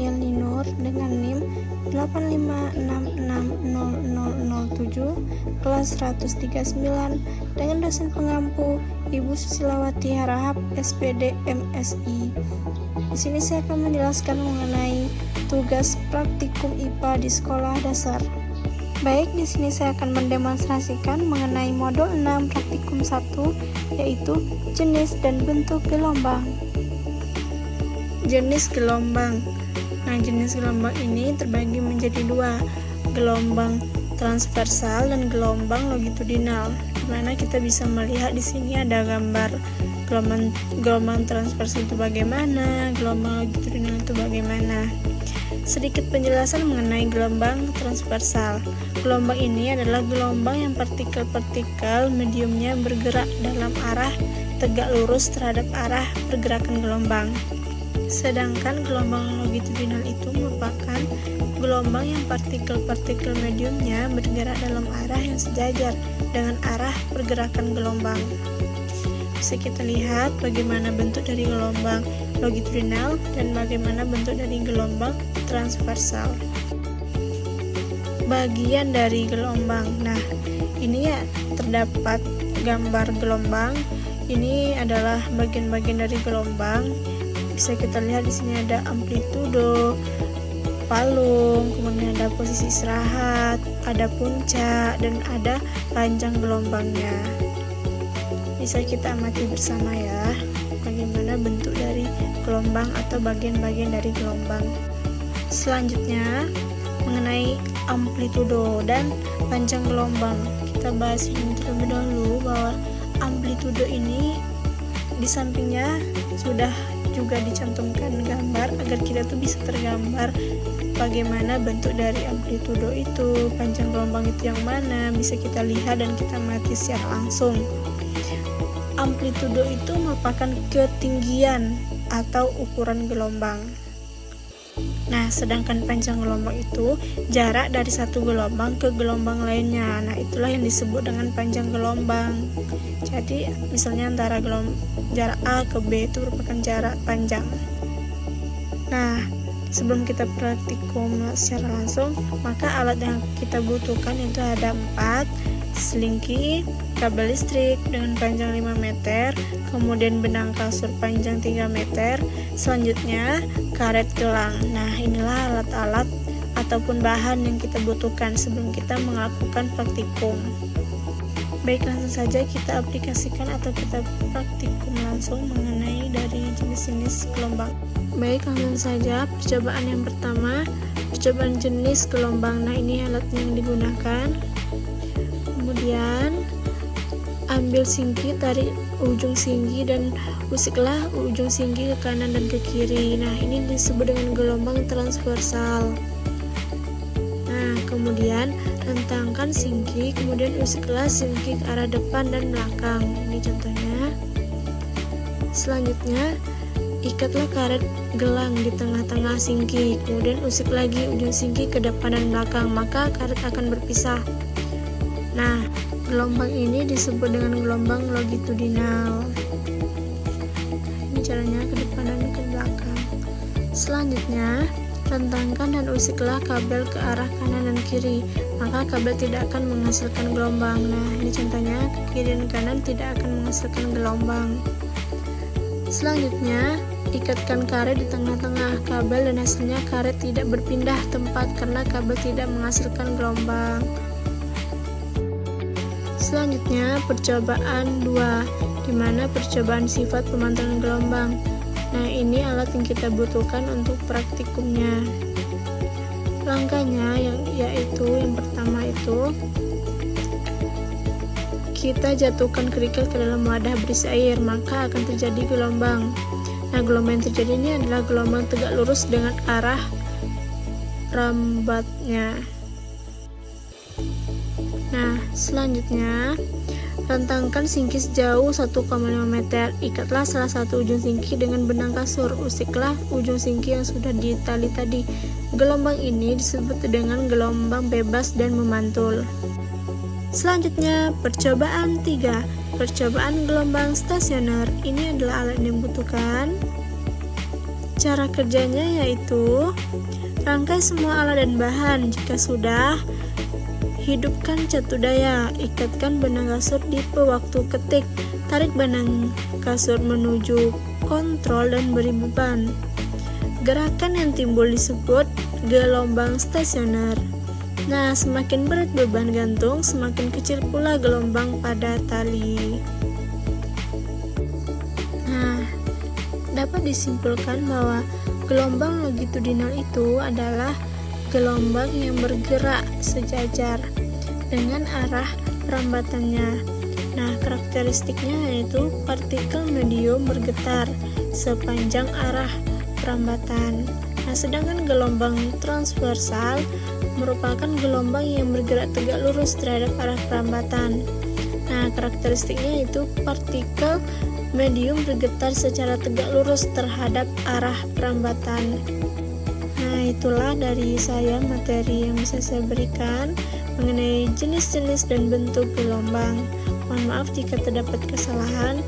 Daniel Ninur dengan NIM 856600007 kelas 139 dengan dosen pengampu Ibu Susilawati Harahap SPD MSI. Di sini saya akan menjelaskan mengenai tugas praktikum IPA di sekolah dasar. Baik, di sini saya akan mendemonstrasikan mengenai modul 6 praktikum 1, yaitu jenis dan bentuk gelombang. Jenis gelombang. Nah, jenis gelombang ini terbagi menjadi dua, gelombang transversal dan gelombang longitudinal. Di mana kita bisa melihat di sini ada gambar gelombang transversal itu bagaimana, gelombang longitudinal itu bagaimana. Sedikit penjelasan mengenai gelombang transversal. Gelombang ini adalah gelombang yang partikel-partikel mediumnya bergerak dalam arah tegak lurus terhadap arah pergerakan gelombang. Sedangkan gelombang longitudinal itu merupakan gelombang yang partikel-partikel mediumnya bergerak dalam arah yang sejajar dengan arah pergerakan gelombang. Bisa kita lihat bagaimana bentuk dari gelombang longitudinal dan bagaimana bentuk dari gelombang transversal. Bagian dari gelombang. Nah, ini ya terdapat gambar gelombang. Ini adalah bagian-bagian dari gelombang. Bisa kita lihat di sini ada amplitudo, palung, kemudian ada posisi istirahat, ada puncak, dan ada panjang gelombangnya. Bisa kita amati bersama ya, bagaimana bentuk dari gelombang atau bagian-bagian dari gelombang. Selanjutnya, mengenai amplitudo dan panjang gelombang. Kita bahas ini terlebih dahulu bahwa amplitudo ini di sampingnya sudah juga dicantumkan gambar agar kita tuh bisa tergambar bagaimana bentuk dari amplitudo itu, panjang gelombang itu yang mana, bisa kita lihat dan kita amati secara langsung. Amplitudo itu merupakan ketinggian atau ukuran gelombang. Nah, sedangkan panjang gelombang itu jarak dari satu gelombang ke gelombang lainnya. Nah, itulah yang disebut dengan panjang gelombang. Jadi, misalnya antara jarak A ke B itu merupakan jarak panjang. Nah, sebelum kita praktikum secara langsung, maka alat yang kita butuhkan itu ada 4, selingki, kabel listrik dengan panjang 5 meter, kemudian benang kasur panjang 3 meter, selanjutnya karet gelang. Nah, inilah alat-alat ataupun bahan yang kita butuhkan sebelum kita melakukan praktikum. Baik, langsung saja kita aplikasikan atau kita praktikum langsung mengenai dari jenis-jenis gelombang. Baik, langsung saja percobaan yang pertama, percobaan jenis gelombang. Nah, ini alatnya yang digunakan. Kemudian ambil sinki, tarik ujung sinki dan usiklah ujung sinki ke kanan dan ke kiri. Nah, ini disebut dengan gelombang transversal. Nah, kemudian rentangkan sinki, kemudian usiklah sinki ke arah depan dan belakang. Ini contohnya. Selanjutnya, ikatlah karet gelang di tengah-tengah sinki, kemudian usik lagi ujung sinki ke depan dan belakang, maka karet akan berpisah. Nah, gelombang ini disebut dengan gelombang longitudinal. Ini caranya ke depan dan ke belakang. Selanjutnya, rentangkan dan usiklah kabel ke arah kanan dan kiri, maka kabel tidak akan menghasilkan gelombang. Nah, ini contohnya, ke kiri dan kanan tidak akan menghasilkan gelombang. Selanjutnya, ikatkan karet di tengah-tengah kabel dan hasilnya karet tidak berpindah tempat karena kabel tidak menghasilkan gelombang. Selanjutnya, percobaan 2, di mana percobaan sifat pemantauan gelombang. Nah, ini alat yang kita butuhkan untuk praktikumnya. Langkahnya yaitu yang pertama itu kita jatuhkan kerikil ke dalam wadah berisi air, maka akan terjadi gelombang. Nah, gelombang yang terjadi ini adalah gelombang tegak lurus dengan arah rambatnya. Nah, selanjutnya rentangkan sinki sejauh 1,5 meter. Ikatlah salah satu ujung sinki dengan benang kasur. Usiklah ujung sinki yang sudah ditali tadi. Gelombang ini disebut dengan gelombang bebas dan memantul. Selanjutnya, percobaan 3. Percobaan gelombang stasioner. Ini adalah alat yang dibutuhkan. Cara kerjanya yaitu rangkai semua alat dan bahan. Jika sudah, hidupkan catu daya, ikatkan benang kasur di waktu ketik, tarik benang kasur menuju kontrol dan beri beban. Gerakan yang timbul disebut gelombang stasioner. Nah, semakin berat beban gantung, semakin kecil pula gelombang pada tali. Nah, dapat disimpulkan bahwa gelombang longitudinal itu adalah gelombang yang bergerak sejajar dengan arah perambatannya. Nah, karakteristiknya yaitu partikel medium bergetar sepanjang arah perambatan. Nah, sedangkan gelombang transversal merupakan gelombang yang bergerak tegak lurus terhadap arah perambatan. Nah, karakteristiknya yaitu partikel medium bergetar secara tegak lurus terhadap arah perambatan. Nah, itulah dari saya materi yang bisa saya berikan mengenai jenis-jenis dan bentuk gelombang. Mohon maaf jika terdapat kesalahan.